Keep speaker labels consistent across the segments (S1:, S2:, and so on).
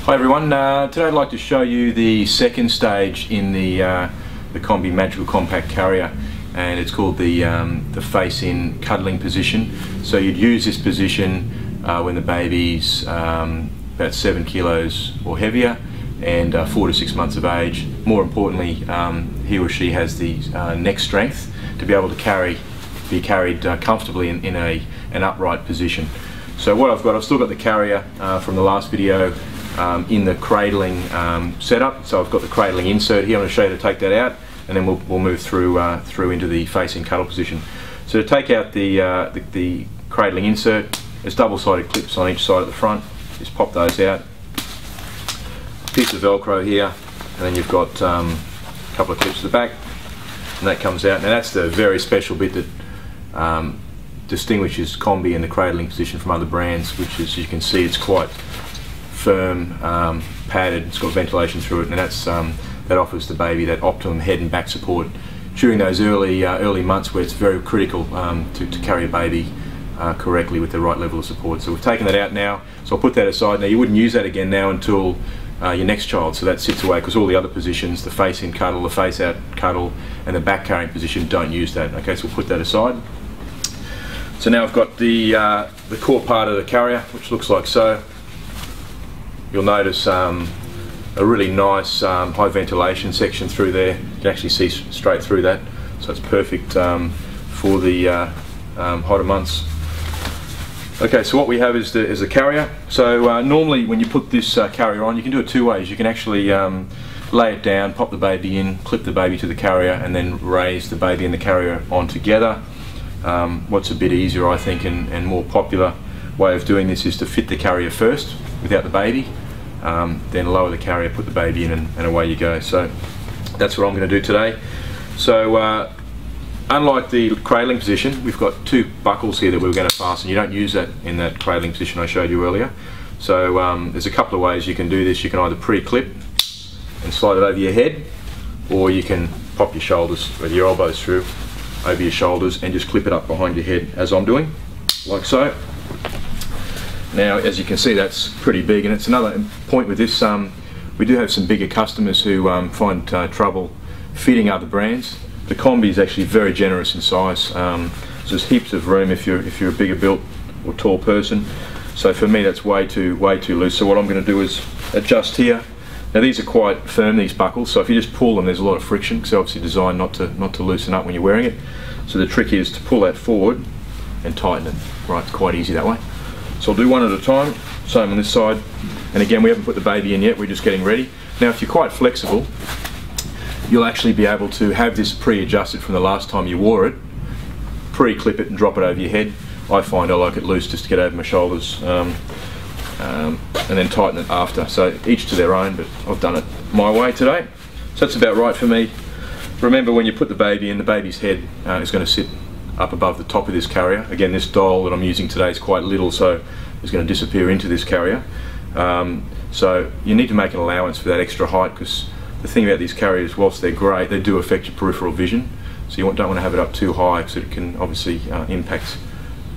S1: Hi everyone, today I'd like to show you the second stage in the Kombi Мэджикал Compact carrier, and it's called the face-in cuddling position. So you'd use this position when the baby's about 7 kilos or heavier and 4 to 6 months of age. More importantly, he or she has the neck strength to be able to be carried comfortably in an upright position. So what I've still got the carrier from the last video in the cradling setup. So I've got the cradling insert here. I'm going to show you to take that out, and then we'll move through into the facing cuddle position. So to take out the cradling insert, there's double-sided clips on each side of the front. Just pop those out. A piece of Velcro here, and then you've got a couple of clips at the back, and that comes out. Now that's the very special bit that distinguishes Combi in the cradling position from other brands, which is, you can see, it's quite firm, padded, it's got ventilation through it, and that offers the baby that optimum head and back support during those early months where it's very critical to carry a baby correctly with the right level of support. So we've taken that out now, so I'll put that aside. Now you wouldn't use that again now until your next child, so that sits away, because all the other positions, the face-in cuddle, the face-out cuddle, and the back carrying position, don't use that. Okay, so we'll put that aside. So now I've got the core part of the carrier, which looks like so. You'll notice a really nice high ventilation section through there. You can actually see straight through that, so it's perfect for the hotter months. Okay, so what we have is the carrier. So normally when you put this carrier on, you can do it two ways. You can actually lay it down, pop the baby in, clip the baby to the carrier, and then raise the baby and the carrier on together. What's a bit easier, I think, and more popular way of doing this is to fit the carrier first without the baby, then lower the carrier, put the baby in, and away you go. So that's what I'm going to do today. So unlike the cradling position, we've got two buckles here that we're going to fasten. You don't use that in that cradling position I showed you earlier. So there's a couple of ways you can do this. You can either pre-clip and slide it over your head, or you can pop your shoulders with your elbows through over your shoulders and just clip it up behind your head, as I'm doing, like so. Now, as you can see, that's pretty big, and it's another point with this. We do have some bigger customers who find trouble fitting other brands. The Combi is actually very generous in size, so there's heaps of room if you're a bigger built or tall person. So for me, that's way too loose. So what I'm going to do is adjust here. Now these are quite firm, these buckles, so if you just pull them, there's a lot of friction, because they're obviously designed not to loosen up when you're wearing it. So the trick is to pull that forward and tighten it. Right, it's quite easy that way. So I'll do one at a time, same on this side. And again, we haven't put the baby in yet, we're just getting ready. Now if you're quite flexible, you'll actually be able to have this pre-adjusted from the last time you wore it, pre-clip it and drop it over your head. I find I like it loose just to get over my shoulders, and then tighten it after. So each to their own, but I've done it my way today. So that's about right for me. Remember, when you put the baby in, the baby's head is going to sit up above the top of this carrier. Again, this doll that I'm using today is quite little, so it's going to disappear into this carrier. So you need to make an allowance for that extra height, because the thing about these carriers, whilst they're great, they do affect your peripheral vision. So you don't want to have it up too high, because it can obviously impact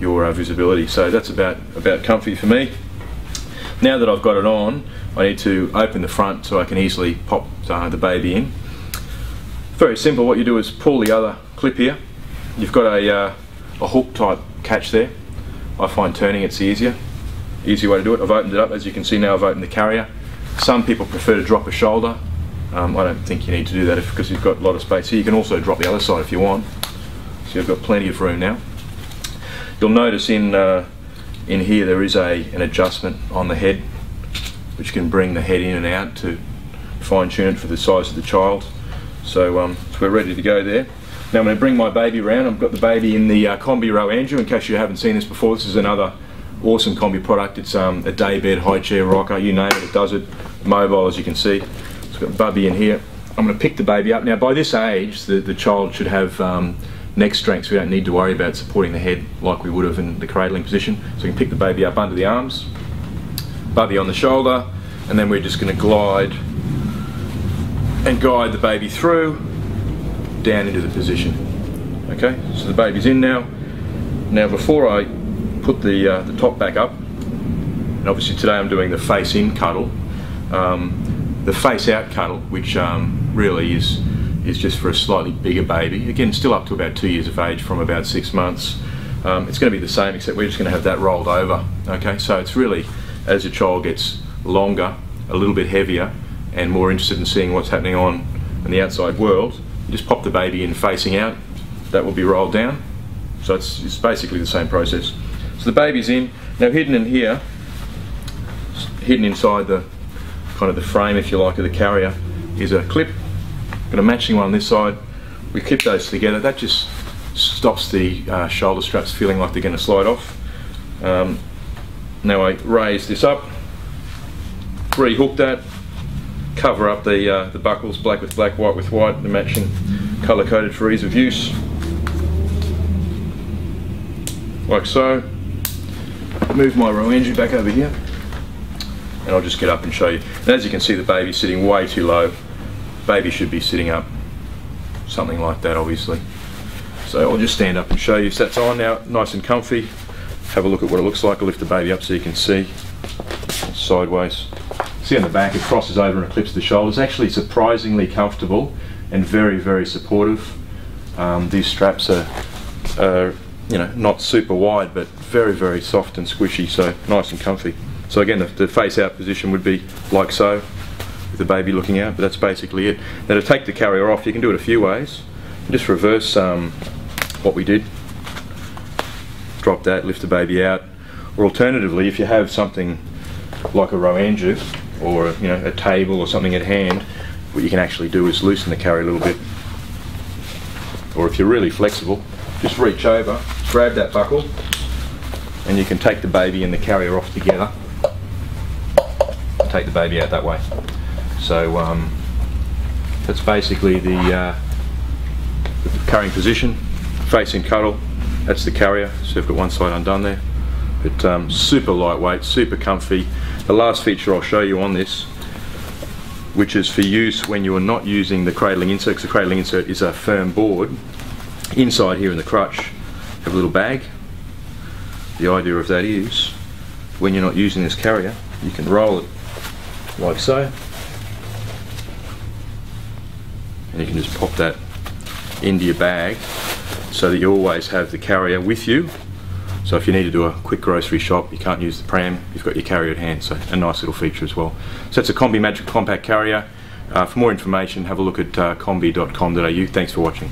S1: your visibility. So that's about comfy for me. Now that I've got it on, I need to open the front so I can easily pop the baby in. Very simple. What you do is pull the other clip here. You've got a hook type catch there. I find turning it's the easy way to do it. I've opened it up, as you can see now. I've opened the carrier. Some people prefer to drop a shoulder. I don't think you need to do that because you've got a lot of space here. You can also drop the other side if you want. So you've got plenty of room now. You'll notice in here there is an adjustment on the head, which can bring the head in and out to fine tune it for the size of the child. So we're ready to go there. Now I'm going to bring my baby around. I've got the baby in the Combi Row Andrew. In case you haven't seen this before, this is another awesome Combi product. It's a day bed, high chair, rocker, you name it, it does it. Mobile, as you can see. It's got Bubby in here. I'm going to pick the baby up. Now by this age, the child should have neck strength, so we don't need to worry about supporting the head like we would have in the cradling position. So we can pick the baby up under the arms, Bubby on the shoulder, and then we're just going to glide and guide the baby through down into the position. Okay, so the baby's in now. Now before I put the top back up, and obviously today I'm doing the face-in cuddle, The face out cuddle, which really is just for a slightly bigger baby, again still up to about 2 years of age from about 6 months. It's going to be the same, except we're just going to have that rolled over. Okay, so it's really, as your child gets longer, a little bit heavier, and more interested in seeing what's happening on in the outside world, you just pop the baby in facing out. That will be rolled down. So it's basically the same process. So the baby's in. Now hidden in here, hidden inside the kind of the frame, if you like, of the carrier, is a clip. Got a matching one on this side. We clip those together. That just stops the shoulder straps feeling like they're going to slide off. Now I raise this up, rehook that, cover up the buckles, black with black, white with white, the matching colour coded for ease of use, like so. Move my Rowangi back over here, and I'll just get up and show you. And as you can see, the baby's sitting way too low. Baby should be sitting up something like that, obviously. So I'll just stand up and show you. So that's on now, nice and comfy. Have a look at what it looks like. I'll lift the baby up so you can see. Sideways. See on the back, it crosses over and clips the shoulders. Actually surprisingly comfortable and very, very supportive. These straps are you know, not super wide, but very, very soft and squishy, so nice and comfy. So again, the face out position would be like so, with the baby looking out, but that's basically it. Now to take the carrier off, you can do it a few ways. Just reverse what we did. Drop that, lift the baby out. Or alternatively, if you have something like a Rowangi or you know, a table or something at hand, what you can actually do is loosen the carrier a little bit. Or if you're really flexible, just reach over, grab that buckle, and you can take the baby and the carrier off together. Take the baby out that way. So that's basically the carrying position, facing cuddle. That's the carrier, so you've got one side undone there. But super lightweight, super comfy. The last feature I'll show you on this, which is for use when you are not using the cradling insert, because the cradling insert is a firm board. Inside here in the crutch, have a little bag. The idea of that is, when you're not using this carrier, you can roll it like so, and you can just pop that into your bag so that you always have the carrier with you. So if you need to do a quick grocery shop, you can't use the pram, you've got your carrier at hand, so a nice little feature as well. So that's a Kombi Мэджикал Compact carrier. For more information, have a look at combi.com.au. Thanks for watching.